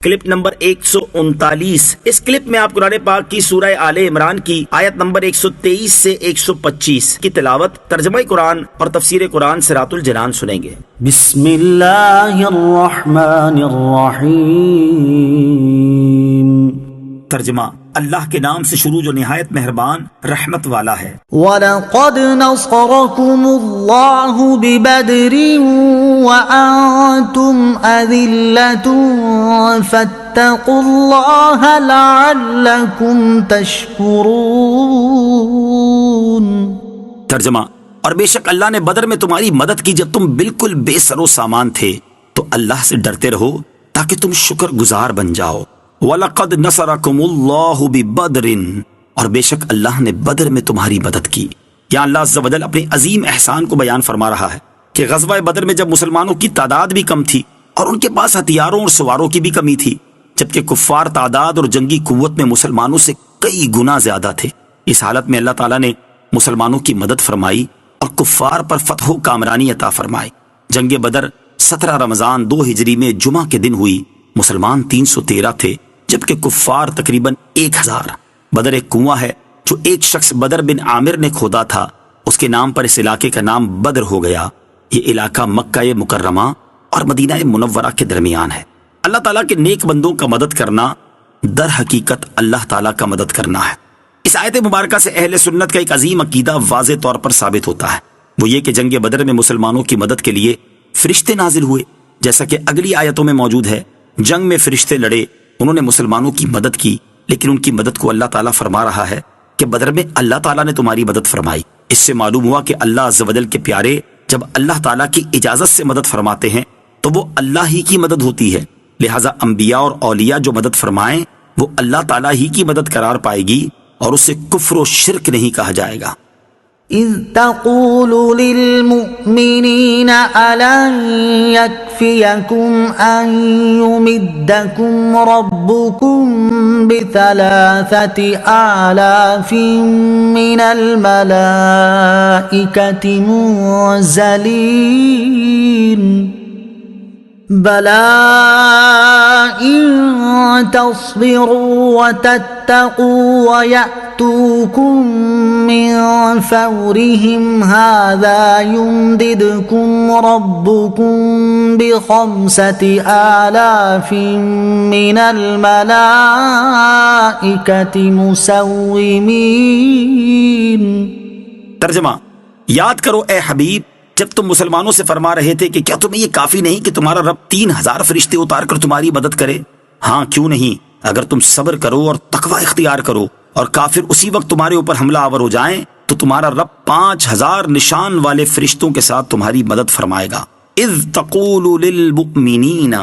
Clip number 139۔ اس clip میں آپ قرآن پاک کی سورہ آل عمران کی آیت نمبر 123 سے 125 کی تلاوت، ترجمہ قرآن اور تفسیر قرآن صراط الجنان سنیں گے۔ بسم اللہ الرحمن الرحیم۔ ترجمہ، اللہ کے نام سے شروع جو نہایت مہربان رحمت والا ہے۔ وَلَقَدْ نَصَرَكُمُ اللَّهُ بِبَدْرٍ وَأَنْتُمْ أَذِلَّةٌ فَاتَّقُوا اللَّهَ لَعَلَّكُمْ تَشْكُرُونَ۔ ترجمہ، اور بے شک اللہ نے بدر میں تمہاری مدد کی جب تم بالکل بے سر و سامان تھے، تو اللہ سے ڈرتے رہو تاکہ تم شکر گزار بن جاؤ۔ وَلَقَدْ نَصَرَكُمُ اللَّهُ بِبَدْرٍ، اور بے شک اللہ نے بدر میں تمہاری مدد کی۔ یہاں اللہ عز و جل اپنے عظیم احسان کو بیان فرما رہا ہے کہ غزوہ بدر میں جب مسلمانوں کی تعداد بھی کم تھی اور ان کے پاس ہتھیاروں اور سواروں کی بھی کمی تھی، جبکہ کفار تعداد اور جنگی قوت میں مسلمانوں سے کئی گنا زیادہ تھے، اس حالت میں اللہ تعالیٰ نے مسلمانوں کی مدد فرمائی اور کفار پر فتح و کامرانی عطا فرمائی۔ جنگ بدر 17 رمضان 2 ہجری میں جمعہ کے دن ہوئی۔ مسلمان 313 تھے جبکہ کفار تقریباً 1000۔ بدر ایک کنواں ہے جو ایک شخص بدر بن عامر نے کھودا تھا، اس کے نام پر اس علاقے کا نام بدر ہو گیا۔ یہ علاقہ مکہ مکرمہ اور مدینہ منورہ کے درمیان ہے۔ اللہ تعالیٰ کے نیک بندوں کا مدد کرنا در حقیقت اللہ تعالیٰ کا مدد کرنا ہے۔ اس آیت مبارکہ سے اہل سنت کا ایک عظیم عقیدہ واضح طور پر ثابت ہوتا ہے، وہ یہ کہ جنگ بدر میں مسلمانوں کی مدد کے لیے فرشتے نازل ہوئے، جیسا کہ اگلی آیتوں میں موجود ہے۔ جنگ میں فرشتے لڑے، انہوں نے مسلمانوں کی مدد کی، لیکن ان کی مدد کو اللہ تعالیٰ فرما رہا ہے کہ بدر میں اللہ تعالیٰ نے تمہاری مدد فرمائی۔ اس سے معلوم ہوا کہ اللہ عز و جل کے پیارے جب اللہ تعالیٰ کی اجازت سے مدد فرماتے ہیں تو وہ اللہ ہی کی مدد ہوتی ہے، لہٰذا انبیاء اور اولیاء جو مدد فرمائیں وہ اللہ تعالیٰ ہی کی مدد قرار پائے گی اور اسے کفر و شرک نہیں کہا جائے گا۔ اذ تقول للمؤمنین ألن يكفيكم أن يمدكم ربكم ب3,000 من الملائكة منزلين بلى إن تصبروا وتتقوا ويأتوكم من فورهم هذا يمددكم ربكم ب5,000 من الملائكة مسومين۔ ترجمہ، یاد کرو اے حبیب جب تم مسلمانوں سے فرما رہے تھے کہ کیا تمہیں یہ کافی نہیں کہ تمہارا رب 3000 فرشتے اتار کر تمہاری مدد کرے؟ ہاں کیوں نہیں، اگر تم صبر کرو اور تقوی اختیار کرو اور کافر اسی وقت تمہارے اوپر حملہ آور ہو جائیں تو تمہارا رب 5000 نشان والے فرشتوں کے ساتھ تمہاری مدد فرمائے گا۔ اذ تقول للمؤمنین،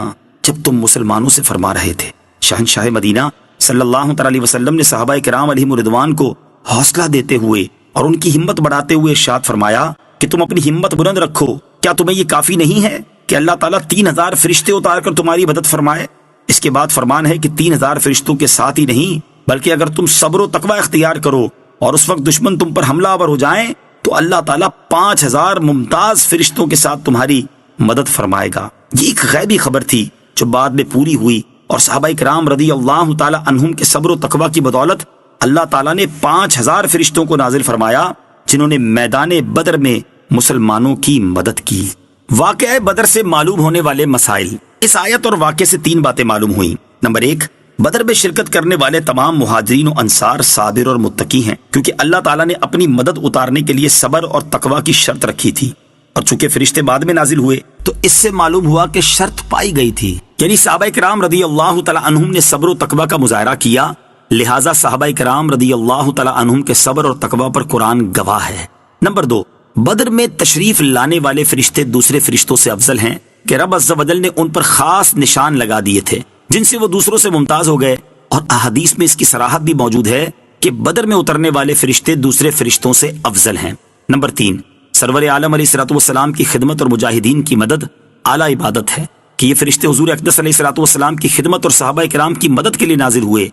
جب تم مسلمانوں سے فرما رہے تھے۔ شہنشاہ مدینہ صلی اللہ علیہ وسلم نے صحابہ کرام علیہم رضوان کو حوصلہ دیتے ہوئے اور ان کی ہمت بڑھاتے ہوئے ارشاد فرمایا کہ تم اپنی ہمت بلند رکھو، کیا تمہیں یہ کافی نہیں ہے کہ اللہ تعالیٰ 3000 فرشتے اتار کر تمہاری مدد فرمائے؟ اس کے بعد فرمان ہے کہ 3000 فرشتوں کے ساتھ ہی نہیں بلکہ اگر تم صبر و تقوی اختیار کرو اور اس وقت دشمن تم پر حملہ آور ہو جائیں تو اللہ تعالیٰ 5000 ممتاز فرشتوں کے ساتھ تمہاری مدد فرمائے گا۔ یہ ایک غیبی خبر تھی جو بعد میں پوری ہوئی اور صحابہ کرام رضی اللہ تعالی عنہم کے صبر و تقوی کی بدولت اللہ تعالیٰ نے 5000 فرشتوں کو نازل فرمایا جنہوں نے میدان بدر میں مسلمانوں کی مدد کی۔ واقعہ بدر سے معلوم ہونے والے مسائل۔ اس آیت اور واقعے سے 3 باتیں معلوم ہوئیں۔ نمبر 1، بدر میں شرکت کرنے والے تمام مہاجرین و انصار صابر اور متقی ہیں، کیونکہ اللہ تعالیٰ نے اپنی مدد اتارنے کے لیے صبر اور تقوی کی شرط رکھی تھی، اور چونکہ فرشتے بعد میں نازل ہوئے تو اس سے معلوم ہوا کہ شرط پائی گئی تھی، یعنی صحابہ کرام رضی اللہ تعالی عنہم نے صبر و تقوی کا مظاہرہ کیا، لہٰذا صحابہ کرام رضی اللہ تعالی عنہم کے صبر اور تقوی پر قرآن گواہ ہے۔ نمبر 2، بدر میں تشریف لانے والے فرشتے دوسرے فرشتوں سے افضل ہیں کہ رب عز و جل نے ان پر خاص نشان لگا دیے تھے جن سے وہ دوسروں سے ممتاز ہو گئے، اور احادیث میں اس کی صراحت بھی موجود ہے کہ بدر میں اترنے والے فرشتے دوسرے فرشتوں سے افضل ہیں۔ نمبر 3، سرور عالم علیہ الصلوۃ والسلام کی خدمت اور مجاہدین کی مدد اعلیٰ عبادت ہے کہ یہ فرشتے حضور اقدس علیہ الصلوۃ والسلام کی خدمت اور صحابہ کرام کی مدد کے لیے نازل ہوئے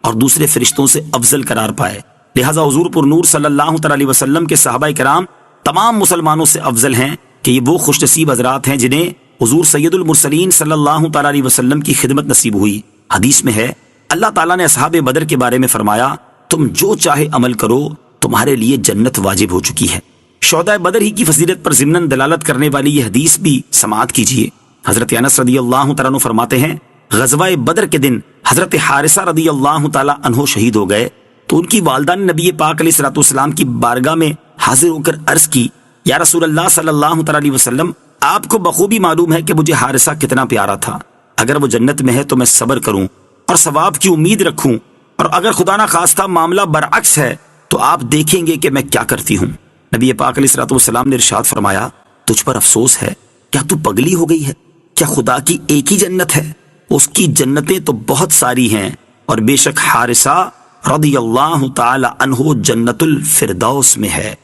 اور دوسرے فرشتوں سے افضل قرار پائے، لہٰذا حضور پر نور صلی اللہ علیہ وسلم کے صحابہ کرام تمام مسلمانوں سے افضل ہیں کہ یہ وہ خوش نصیب حضرات ہیں جنہیں حضور سید المرسلین صلی اللہ تعالی علیہ وسلم کی خدمت نصیب ہوئی۔ حدیث میں ہے اللہ تعالیٰ نے اصحاب بدر کے بارے میں فرمایا تم جو چاہے عمل کرو تمہارے لیے جنت واجب ہو چکی ہے۔ شہداء بدر ہی کی فضیلت پر ضمناً دلالت کرنے والی یہ حدیث بھی سماعت کیجیے۔ حضرت انس رضی اللہ تعالیٰ عنہ فرماتے ہیں غزوہ بدر کے دن حضرت حارثہ رضی اللہ تعالیٰ عنہ شہید ہو گئے تو ان کی والدہ نے نبی پاک علیہ الصلوۃ والسلام کی بارگاہ میں حاضر ہو کر عرض کی یا رسول اللہ صلی اللہ تعالیٰ علیہ وسلم، آپ کو بخوبی معلوم ہے کہ مجھے حارثہ کتنا پیارا تھا، اگر وہ جنت میں ہے تو میں صبر کروں اور ثواب کی امید رکھوں، اور اگر خدا نہ خواستہ معاملہ برعکس ہے تو آپ دیکھیں گے کہ میں کیا کرتی ہوں۔ نبی پاک علیہ الصلوۃ والسلام نے ارشاد فرمایا تجھ پر افسوس ہے، کیا تو پگلی ہو گئی ہے؟ کیا خدا کی ایک ہی جنت ہے؟ اس کی جنتیں تو بہت ساری ہیں، اور بے شک حارثہ رضی اللہ تعالی عنہ جنت الفردوس میں ہے۔